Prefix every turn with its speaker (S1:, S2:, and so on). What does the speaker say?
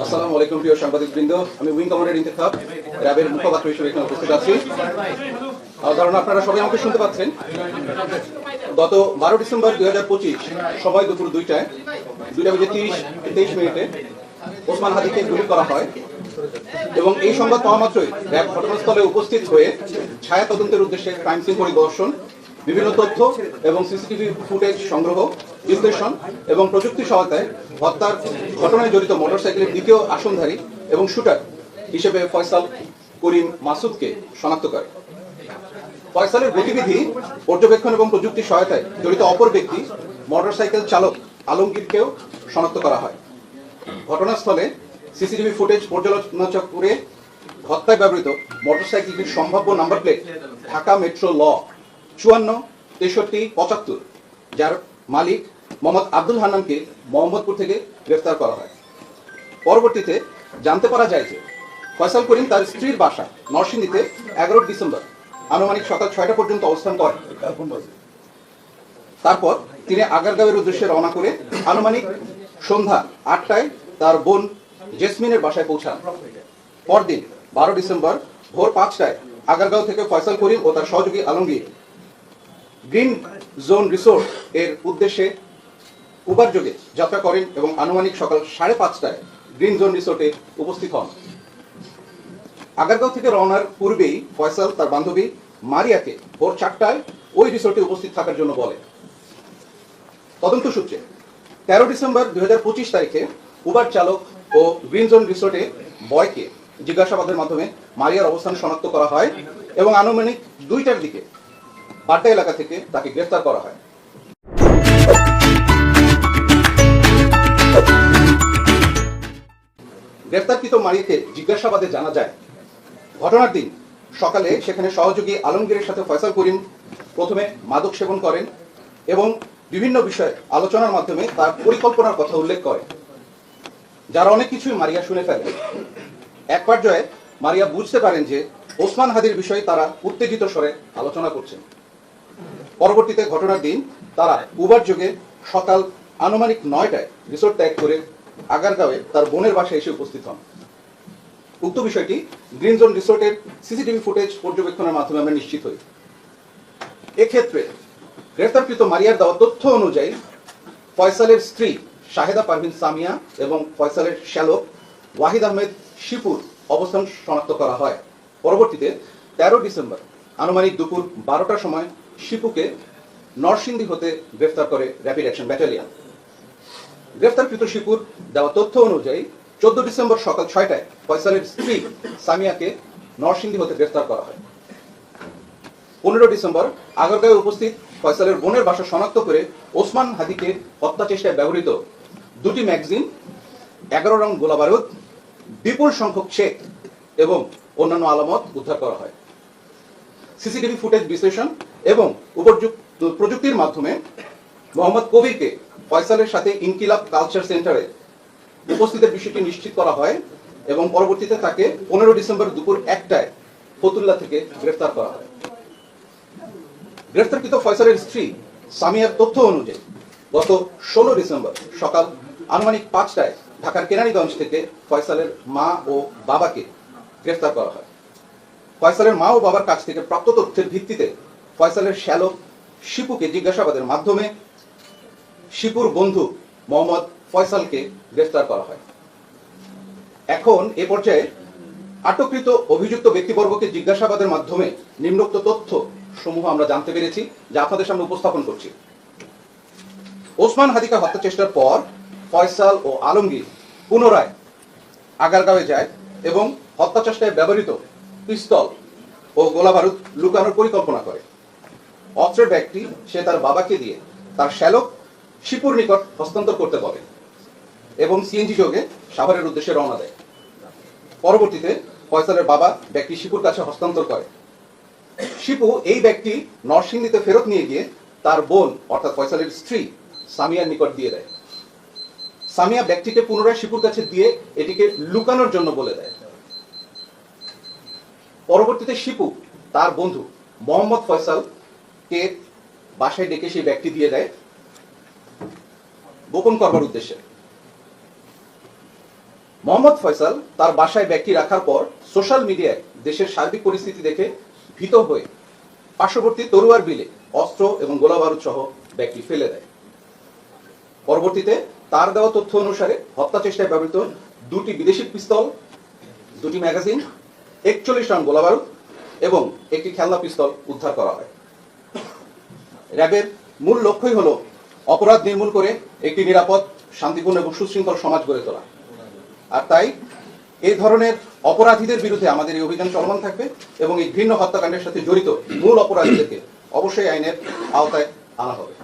S1: আসসালামু আলাইকুম প্রিয় সাংবাদিকবৃন্দ, আমি উইং কমান্ডার ইন্তেখাব র্যাবের মুখপাত্র হিসেবে এখানে উপস্থিত আছি। কারণ আপনারা সবাই আমাকে শুনতে পাচ্ছেন। গত 12 ডিসেম্বর 2025 সময় দুপুর 2টা বেজে 23 মিনিটে ওসমান হাদিকে গুলি করা হয় এবং এই সংবাদ পাওয়া মাত্রই র্যাব ঘটনাস্থলে উপস্থিত হয়ে ছায়া তদন্তের উদ্দেশ্যে ক্রাইম সিন পরিদর্শন, বিভিন্ন তথ্য এবং সিসিটিভি ফুটেজ সংগ্রহ, বিশ্লেষণ এবং প্রযুক্তি সহায়তায় হত্যার ঘটনায় জড়িত মোটরসাইকেলের দ্বিতীয় আসনধারী এবং শুটার হিসেবে ফয়সাল করিম মাসুদকে শনাক্ত করে। ফয়সালের গতিবিধি পর্যবেক্ষণ এবং প্রযুক্তি সহায়তায় জড়িত অপর ব্যক্তি মোটরসাইকেল চালক আলমগীরকেও শনাক্ত করা হয়। ঘটনাস্থলে সিসিটিভি ফুটেজ পর্যালোচনা করে হত্যায় ব্যবহৃত মোটরসাইকেলটির সম্ভাব্য নাম্বার প্লেট ঢাকা মেট্রো ল 546375, যার মালিক মোহাম্মদ আব্দুল হান্নানকে মোহাম্মদপুর থেকে গ্রেফতার করা হয়। পরবর্তীতে জানতে পারা যায় যে ফয়সাল করিম তার স্ত্রীর বাসা নরসিংদীতে 11 ডিসেম্বর আনুমানিক সকাল 6টা পর্যন্ত অবস্থান করেন। তারপর তিনি আগারগাঁওয়ের উদ্দেশ্যে রওনা করে আনুমানিক সন্ধ্যা 8টায় তার বোন জেসমিনের বাসায় পৌঁছান। পরদিন 12 ডিসেম্বর ভোর 5টায় আগারগাঁও থেকে ফয়সাল করিম ও তার সহযোগী আলমগীর গ্রিন জোন রিসোর্ট এর উদ্দেশ্যে উবার যোগে যাত্রা করেন এবং আনুমানিক সকাল 5:30টায় গ্রিন জোন রিসোর্টে উপস্থিত হন। আগারগাঁও থেকে রওনার পূর্বেই ফয়সাল তার বান্ধবী মারিয়াকে ভোর 4টায় ওই রিসোর্টে উপস্থিত থাকার জন্য বলে। তদন্ত সূত্রে 13 ডিসেম্বর 2025 তারিখে উবার চালক ও গ্রিন জোন রিসোর্টে বয়কে জিজ্ঞাসাবাদের মাধ্যমে মারিয়ার অবস্থান শনাক্ত করা হয় এবং আনুমানিক 2টার দিকে বাড্ডা এলাকা থেকে তাকে গ্রেফতার করা হয়। গ্রেফতারকৃত মারিয়াকে জিজ্ঞাসাবাদে জানা যায়, ঘটনার দিন সকালে সেখানে সহযোগী আলমগীরের সাথে ফয়সাল করিম প্রথমে মাদক সেবন করেন এবং বিভিন্ন বিষয়ে আলোচনার মাধ্যমে তার পরিকল্পনার কথা উল্লেখ করেন, যার অনেক কিছুই মারিয়া শুনে ফেলে। এক পর্যায়ে মারিয়া বুঝতে পারেন যে ওসমান হাদির বিষয়ে তারা উত্তেজিত স্বরে আলোচনা করছেন। পরবর্তীতে ঘটনার দিন তারা উবার যোগে সকাল আনুমানিক 9টায় রিসোর্ট ত্যাগ করে আগারগাঁওয়ে তার বোনের বাসায় এসে উপস্থিত হন। উক্ত বিষয়টি গ্রিন জোন রিসোর্টের সিসিটিভি ফুটেজ পর্যবেক্ষণের মাধ্যমে আমরা নিশ্চিত হই। এক্ষেত্রে গ্রেফতারকৃত মারিয়ার দেওয়া তথ্য অনুযায়ী ফয়সালের স্ত্রী শাহেদা পারভিন সামিয়া এবং ফয়সালের শ্যালক ওয়াহিদ আহমেদ শিপুর অবস্থান শনাক্ত করা হয়। পরবর্তীতে 13 ডিসেম্বর আনুমানিক দুপুর 12টার সময় শিপুকে নরসিংদী হতে গ্রেফতার করে র্যাপিড অ্যাকশন ব্যাটালিয়ন। গ্রেফতারকৃত শিপুর দেওয়া তথ্য অনুযায়ী 14 ডিসেম্বর সকাল 6টায় ফয়সালের স্ত্রী সামিয়াকে নরসিংদী হতে গ্রেফতার করা হয়। 15 ডিসেম্বর আগারগাঁওয়ে উপস্থিত ফয়সালের বোনের বাসা শনাক্ত করে ওসমান হাদিকে হত্যা চেষ্টায় ব্যবহৃত 2টি ম্যাগাজিন, 11 রাউন্ড গোলাবারুদ, বিপুল সংখ্যক চেক এবং অন্যান্য আলামত উদ্ধার করা হয়। সিসিটিভি ফুটেজ বিশ্লেষণ এবং উপযুক্ত প্রযুক্তির মাধ্যমে মোহাম্মদ কবিরকে ফয়সালের সাথে ইনকিলাব কালচার সেন্টারে উপস্থিতের বিষয়টি নিশ্চিত করা হয় এবং পরবর্তীতে তাকে 15 ডিসেম্বর দুপুর 1টায় ফতুল্লা থেকে গ্রেফতার করা হয়। গ্রেফতারকৃত ফয়সালের স্ত্রী সামিয়ার তথ্য অনুযায়ী গত 16 ডিসেম্বর সকাল আনুমানিক 5টায় ঢাকার কেরানীগঞ্জ থেকে ফয়সালের মা ও বাবাকে গ্রেফতার করা হয়। ফয়সালের মা ও বাবার কাছ থেকে প্রাপ্ত তথ্যের ভিত্তিতে ফয়সালের শ্যালক শিপুকে জিজ্ঞাসাবাদের মাধ্যমে শিপুর বন্ধু মোহাম্মদ ফয়সালকে গ্রেফতার করা হয়। এখন এ পর্যায়ে আটককৃত অভিযুক্ত ব্যক্তিবর্গকে জিজ্ঞাসাবাদের মাধ্যমে নিম্নোক্ত তথ্য সমূহ আমরা জানতে পেরেছি, যা আপনাদের সামনে উপস্থাপন করছি। ওসমান হাদিকে হত্যা চেষ্টার পর ফয়সাল ও আলমগীর পুনরায় আগারগাঁওয়ে যায় এবং হত্যা চেষ্টায় ব্যবহৃত পিস্তল ও গোলাবারুদ লুকানোর পরিকল্পনা করে। অস্ত্রের ব্যাগটি সে তার বাবাকে দিয়ে তার শ্যালক শিপুর নিকট হস্তান্তর করতে বলে এবং সিএনজি যোগে সাভারের উদ্দেশ্যে রওনা দেয়। পরবর্তীতে ফয়সালের বাবা ব্যাগটি শিপুর কাছে হস্তান্তর করে। শিপু এই ব্যাগটি নরসিংদীতে ফেরত নিয়ে গিয়ে তার বোন অর্থাৎ ফয়সালের স্ত্রী সামিয়ার নিকট দিয়ে দেয়। সামিয়া ব্যাগটিকে পুনরায় শিপুর কাছে দিয়ে এটিকে লুকানোর জন্য বলে দেয়। পরবর্তীতে শিপু তার বন্ধু মোহাম্মদ ফয়সালকে বাসায় ডেকে সেই ব্যাগটি দিয়ে দেয় গোপন করবার উদ্দেশ্যে। মোহাম্মদ ফয়সাল তার বাসায় ব্যাগটি রাখার পর সোশ্যাল মিডিয়ায় দেশের সার্বিক পরিস্থিতি দেখে ভীত হয়ে পার্শ্ববর্তী তরুয়ার বিলে অস্ত্র এবং গোলাবারুদ সহ ব্যাগটি ফেলে দেয়। পরবর্তীতে তার দেওয়া তথ্য অনুসারে হত্যা চেষ্টায় ব্যবহৃত 2টি বিদেশি পিস্তল, 2টি ম্যাগাজিন, 41 রাউন্ড গোলাবারুদ এবং একটি খেলনা পিস্তল উদ্ধার করা হয়। র্যাবের মূল লক্ষ্যই হল অপরাধ নির্মূল করে একটি নিরাপদ, শান্তিপূর্ণ এবং সুশৃঙ্খল সমাজ গড়ে তোলা। আর তাই এই ধরনের অপরাধীদের বিরুদ্ধে আমাদের এই অভিযান চলমান থাকবে এবং এই ঘৃণ্য হত্যাকাণ্ডের সাথে জড়িত মূল অপরাধীদেরকে অবশ্যই আইনের আওতায় আনা হবে।